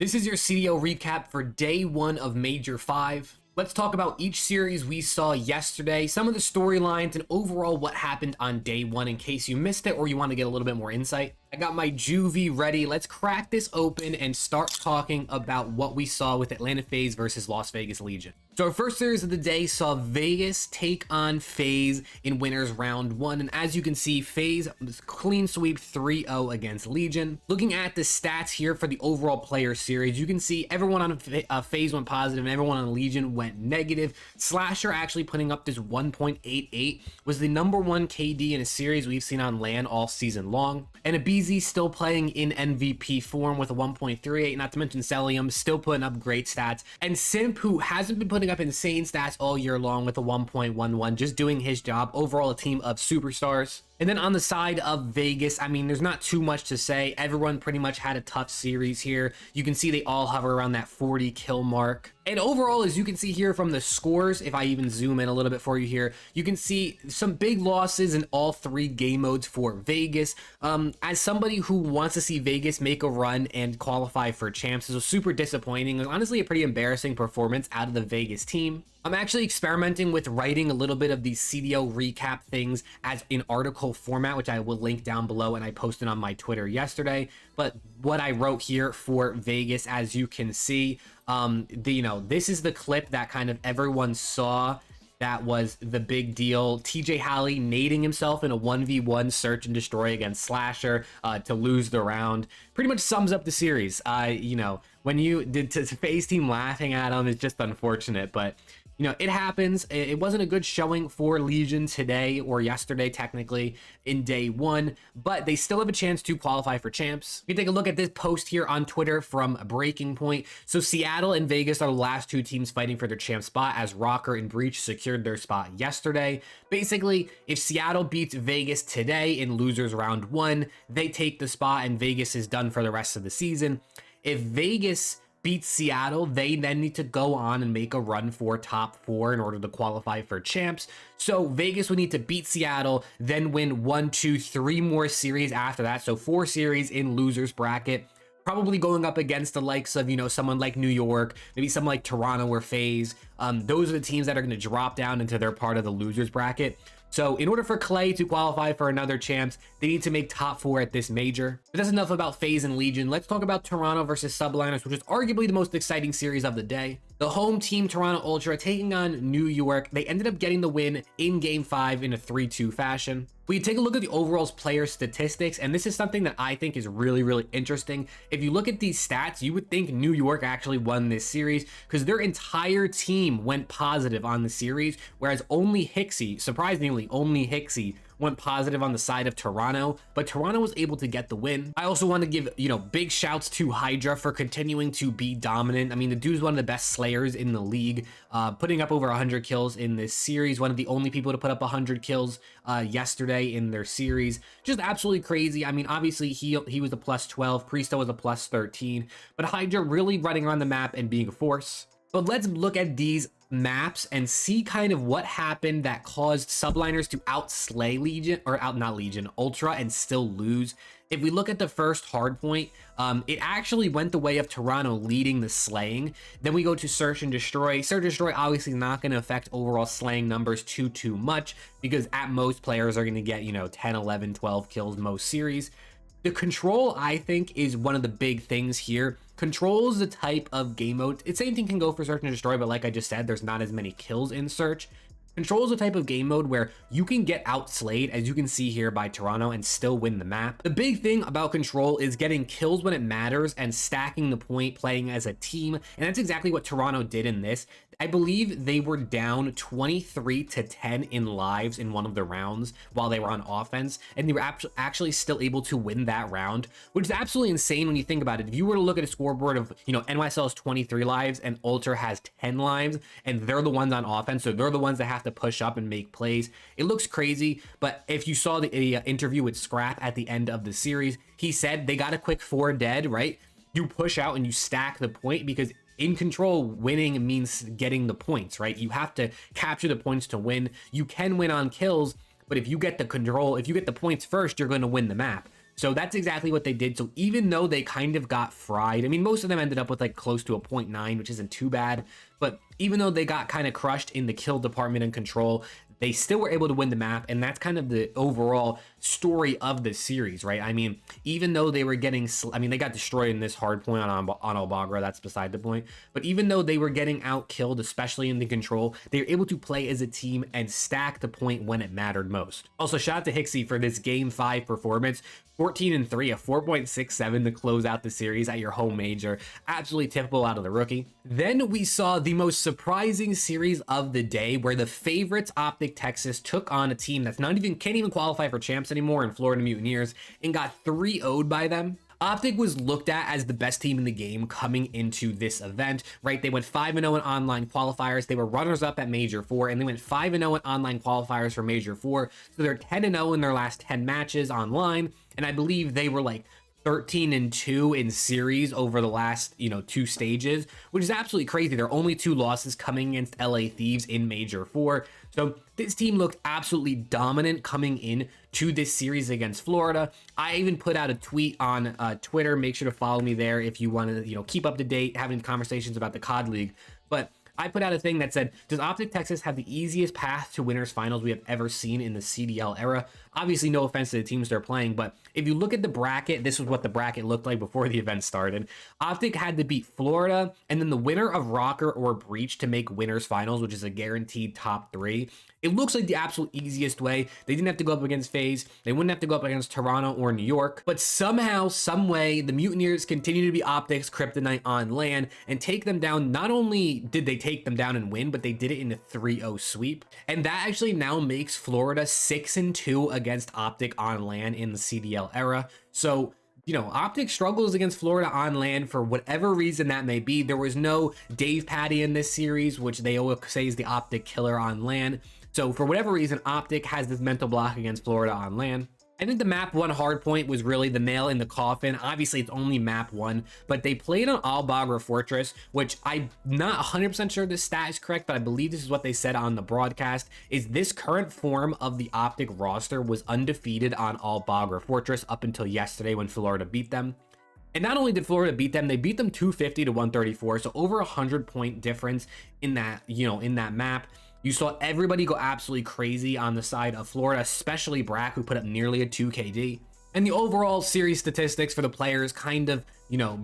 This is your CDL recap for day one of Major 5. Let's talk about each series we saw yesterday, some of the storylines, and overall what happened on day one in case you missed it or you want to get a little bit more insight. I got my Juvie ready. Let's crack this open and start talking about what we saw with Atlanta FaZe versus Las Vegas Legion. So our first series of the day saw Vegas take on FaZe in winners round 1. And as you can see, FaZe clean sweep 3-0 against Legion. Looking at the stats here for the overall player series, you can see everyone on FaZe went positive and everyone on Legion went negative. Slasher actually putting up this 1.88 was the #1 KD in a series we've seen on LAN all season long. And a BZ still playing in MVP form with a 1.38, not to mention Celium still putting up great stats. And Simp, who hasn't been putting up insane stats all year long with a 1.11, just doing his job. Overall, a team of superstars. And then on the side of Vegas, I mean, there's not too much to say. Everyone pretty much had a tough series here. You can see they all hover around that 40 kill mark. And overall, as you can see here from the scores, if I even zoom in a little bit for you here, you can see some big losses in all 3 game modes for Vegas. As somebody who wants to see Vegas make a run and qualify for champs, this was super disappointing. It was honestly a pretty embarrassing performance out of the Vegas team. I'm actually experimenting with writing a little bit of these CDL recap things as in article format, which I will link down below, and I posted on my Twitter yesterday. But what I wrote here for Vegas, as you can see, this is the clip that kind of everyone saw. That was the big deal. TJ Halley nading himself in a 1v1 search and destroy against Slasher to lose the round. Pretty much sums up the series. When you did to FaZe team laughing at him is just unfortunate, but it happens. It wasn't a good showing for Legion today or yesterday, technically, in day 1, but they still have a chance to qualify for champs. You can take a look at this post here on Twitter from Breaking Point. So Seattle and Vegas are the last 2 teams fighting for their champ spot, as Rocker and Breach secured their spot yesterday. Basically, if Seattle beats Vegas today in losers round 1, they take the spot and Vegas is done for the rest of the season. If Vegas beats Seattle, they then need to go on and make a run for top 4 in order to qualify for champs. So Vegas would need to beat Seattle, then win 1, 2, 3 more series after that. So 4 series in losers bracket, probably going up against the likes of, someone like New York, maybe someone like Toronto or FaZe. Those are the teams that are going to drop down into their part of the losers bracket. So in order for Clay to qualify for another champs, they need to make top 4 at this major. But that's enough about FaZe and Legion. Let's talk about Toronto versus Subliners, which is arguably the most exciting series of the day. The home team, Toronto Ultra, taking on New York. They ended up getting the win in Game 5 in a 3-2 fashion. We take a look at the overall player statistics, and this is something that I think is really, really interesting. If you look at these stats, you would think New York actually won this series because their entire team went positive on the series, whereas only Hixie, surprisingly, only Hixie went positive on the side of Toronto, but Toronto was able to get the win. I also want to give, big shouts to Hydra for continuing to be dominant. I mean, the dude's one of the best slayers in the league, putting up over 100 kills in this series. One of the only people to put up 100 kills yesterday in their series. Just absolutely crazy. I mean, obviously he was a +12, Priesta was a +13, but Hydra really running around the map and being a force. But let's look at these maps and see kind of what happened that caused Subliners to outslay Legion, or not Legion, Ultra, and still lose. If we look at the first hardpoint, it actually went the way of Toronto leading the slaying. Then we go to Search and Destroy. Search and Destroy obviously not going to affect overall slaying numbers too much, because at most players are going to get 10, 11, 12 kills most series. The control, I think, is one of the big things here. Control is the type of game mode. It's same thing can go for Search and Destroy, but like I just said, there's not as many kills in Search. Control is a type of game mode where you can get outslayed, as you can see here by Toronto, and still win the map. The big thing about Control is getting kills when it matters and stacking the point, playing as a team, and that's exactly what Toronto did in this. I believe they were down 23-10 in lives in one of the rounds while they were on offense, and they were actually still able to win that round, which is absolutely insane when you think about it. If you were to look at a scoreboard of, NYSL has 23 lives and Ultra has 10 lives, and they're the ones on offense, so they're the ones that have to push up and make plays. It looks crazy, but if you saw the interview with Scrap at the end of the series, he said they got a quick 4 dead, right? You push out and you stack the point, because in Control, winning means getting the points, right? You have to capture the points to win. You can win on kills, but if you get the control, if you get the points first, you're going to win the map. So that's exactly what they did. So even though they kind of got fried, I mean, most of them ended up with like close to a 0.9, which isn't too bad. But even though they got kind of crushed in the kill department and control, they still were able to win the map, and that's kind of the overall story of the series, right? I mean, even though they were getting, I mean, they got destroyed in this hard point on Albagra, that's beside the point, but even though they were getting out killed, especially in the control, they were able to play as a team and stack the point when it mattered most. Also, shout out to Hixie for this Game 5 performance. 14-3, a 4.67 to close out the series at your home major. Absolutely typical out of the rookie. Then we saw the most surprising series of the day, where the favorites Optic Texas took on a team that's can't even qualify for champs anymore in Florida Mutineers, and got 3-0'd by them. Optic was looked at as the best team in the game coming into this event, right? They went 5-0 in online qualifiers. They were runners-up at Major 4, and they went 5-0 in online qualifiers for Major 4. So they're 10-0 in their last 10 matches online, and I believe they were like 13-2 in series over the last, 2 stages, which is absolutely crazy. There are only 2 losses coming against LA Thieves in Major 4. So this team looked absolutely dominant coming in to this series against Florida. I even put out a tweet on Twitter. Make sure to follow me there if you want to, keep up to date, having conversations about the COD League. But I put out a thing that said, does Optic Texas have the easiest path to winners finals we have ever seen in the CDL era? Obviously, no offense to the teams they're playing, but if you look at the bracket, this was what the bracket looked like before the event started. Optic had to beat Florida and then the winner of Rocker or Breach to make winners finals, which is a guaranteed top 3. It looks like the absolute easiest way. They didn't have to go up against FaZe. They wouldn't have to go up against Toronto or New York. But somehow, some way, the Mutineers continue to be Optic's kryptonite on land and take them down. Not only did they take them down and win, but they did it in a 3-0 sweep. And that actually now makes Florida 6-2 against Optic on land in the CDL era. So, Optic struggles against Florida on land for whatever reason that may be. There was no Dave Patty in this series, which they always say is the Optic killer on land. So for whatever reason, Optic has this mental block against Florida on land. I think the map 1 hard point was really the nail in the coffin. Obviously, it's only map 1, but they played on Albagra Fortress, which I'm not 100% sure this stat is correct, but I believe this is what they said on the broadcast, is this current form of the Optic roster was undefeated on Albagra Fortress up until yesterday when Florida beat them. And not only did Florida beat them, they beat them 250 to 134, so over 100-point difference in that, in that map. You saw everybody go absolutely crazy on the side of Florida, especially Brack, who put up nearly a 2 KD. And the overall series statistics for the players kind of,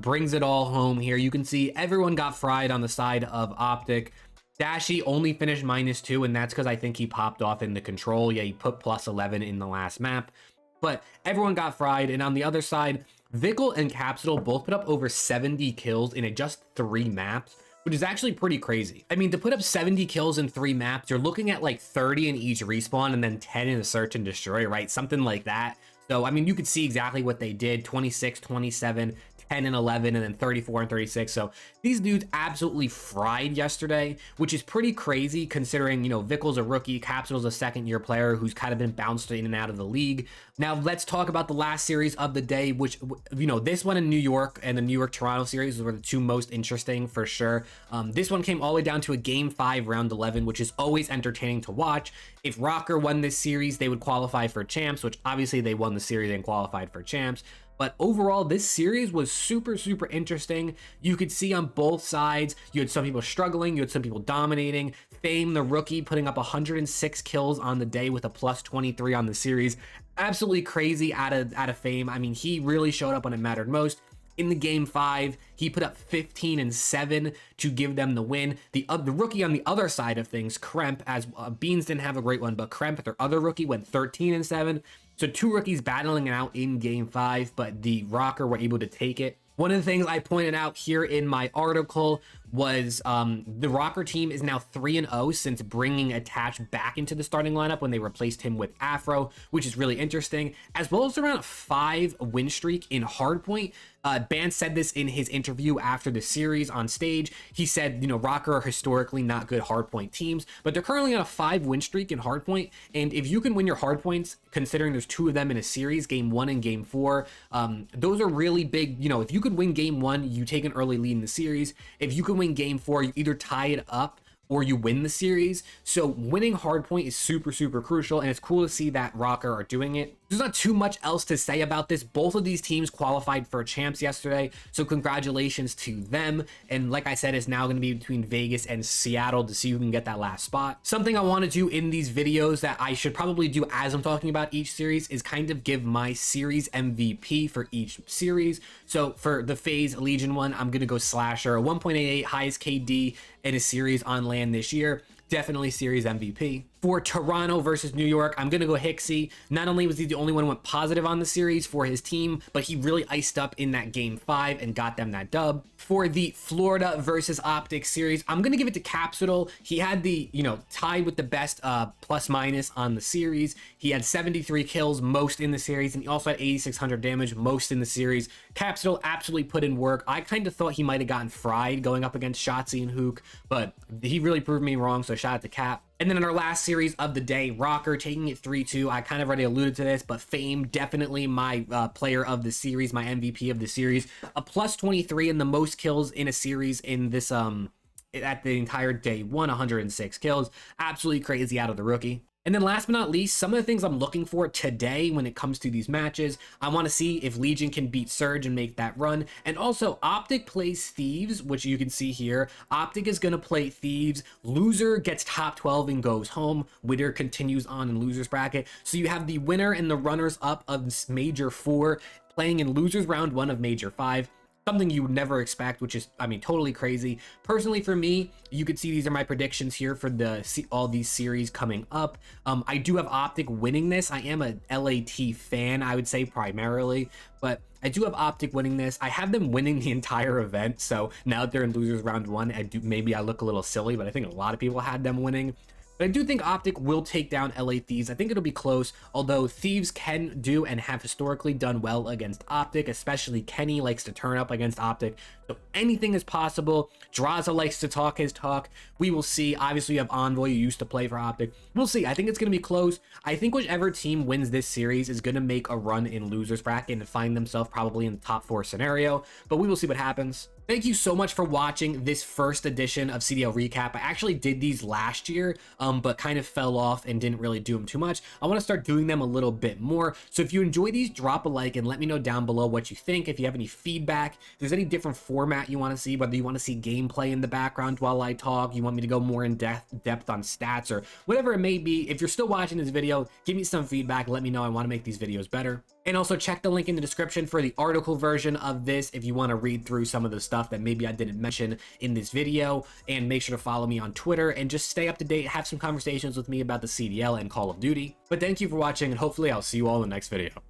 brings it all home here. You can see everyone got fried on the side of Optic. Dashy only finished -2, and that's because I think he popped off in the control. Yeah, he put +11 in the last map. But everyone got fried, and on the other side, Vickle and Capsule both put up over 70 kills in just 3 maps, which is actually pretty crazy. I mean, to put up 70 kills in 3 maps, you're looking at like 30 in each respawn and then 10 in a search and destroy, right? Something like that. So, I mean, you could see exactly what they did, 26, 27, 10 and 11, and then 34 and 36. So these dudes absolutely fried yesterday, which is pretty crazy considering, Vickle's a rookie, Capsule's a second-year player who's kind of been bounced in and out of the league. Now, let's talk about the last series of the day, which, this one in New York and the New York-Toronto series were the 2 most interesting for sure. This one came all the way down to a Game 5, Round 11, which is always entertaining to watch. If Rocker won this series, they would qualify for champs, which obviously they won the series and qualified for champs. But overall, this series was super, super interesting. You could see on both sides, you had some people struggling, you had some people dominating. Fame, the rookie, putting up 106 kills on the day with a +23 on the series. Absolutely crazy out of Fame. I mean, he really showed up when it mattered most. In the Game 5, he put up 15 and 7 to give them the win. The rookie on the other side of things, Kremp, as Beans didn't have a great one, but Kremp, their other rookie, went 13 and 7. So 2 rookies battling it out in Game 5, but the Rocker were able to take it. One of the things I pointed out here in my article was the Rocker team is now 3-0 since bringing Attach back into the starting lineup when they replaced him with Afro, which is really interesting, as well as around a 5 win streak in Hardpoint. Ban said this in his interview after the series on stage. He said, Rocker are historically not good hardpoint teams, but they're currently on a 5 win streak in hardpoint. And if you can win your hardpoints, considering there's 2 of them in a series, Game 1 and Game 4, those are really big. If you could win Game 1, you take an early lead in the series. If you can win Game 4, you either tie it up or you win the series. So winning hardpoint is super, super crucial, and it's cool to see that Rocker are doing it. There's not too much else to say about this. Both of these teams qualified for champs yesterday, so congratulations to them. And like I said, it's now going to be between Vegas and Seattle to see who can get that last spot. Something I want to do in these videos that I should probably do as I'm talking about each series is kind of give my series MVP for each series. So for the FaZe Legion one, I'm going to go Slasher, a 1.88 highest KD in a series on land this year. Definitely series MVP. For Toronto versus New York, I'm going to go Hixie. Not only was he the only one who went positive on the series for his team, but he really iced up in that game 5 and got them that dub. For the Florida versus Optic series, I'm going to give it to Capsule. He had the, tied with the best plus minus on the series. He had 73 kills, most in the series, and he also had 8,600 damage, most in the series. Capsule absolutely put in work. I kind of thought he might have gotten fried going up against Shotzi and Hook, but he really proved me wrong, so shout out to Cap. And then in our last series of the day, Rocker taking it 3-2. I kind of already alluded to this, but Fame, definitely my player of the series, my MVP of the series. A plus 23 and the most kills in a series in this, at the entire day one, 106 kills. Absolutely crazy out of the rookie. And then last but not least, some of the things I'm looking for today when it comes to these matches, I want to see if Legion can beat Surge and make that run. And also, Optic plays Thieves, which you can see here. Optic is going to play Thieves. Loser gets top 12 and goes home. Winner continues on in loser's bracket. So you have the winner and the runners up of Major 4 playing in losers round 1 of Major 5. Something you would never expect, which is, totally crazy. Personally, for me, you could see these are my predictions here for all these series coming up. I do have Optic winning this. I am a LAT fan, I would say primarily, but I do have Optic winning this. I have them winning the entire event, so now that they're in losers round 1, maybe I look a little silly, but I think a lot of people had them winning. But I do think Optic will take down LA Thieves. I think it'll be close, although Thieves can do and have historically done well against Optic, especially Kenny likes to turn up against Optic. So anything is possible. Draza likes to talk his talk. We will see. Obviously, you have Envoy, who used to play for Optic. We'll see. I think it's going to be close. I think whichever team wins this series is going to make a run in losers bracket and find themselves probably in the top 4 scenario, but we will see what happens. Thank you so much for watching this first edition of CDL Recap. I actually did these last year, but kind of fell off and didn't really do them too much. I want to start doing them a little bit more. So if you enjoy these, drop a like and let me know down below what you think. If you have any feedback, if there's any different format you want to see, whether you want to see gameplay in the background while I talk, you want me to go more in depth on stats or whatever it may be. If you're still watching this video, give me some feedback. Let me know. I want to make these videos better. And also check the link in the description for the article version of this if you want to read through some of the stuff that maybe I didn't mention in this video. And make sure to follow me on Twitter and just stay up to date, have some conversations with me about the CDL and Call of Duty. But thank you for watching, and hopefully I'll see you all in the next video.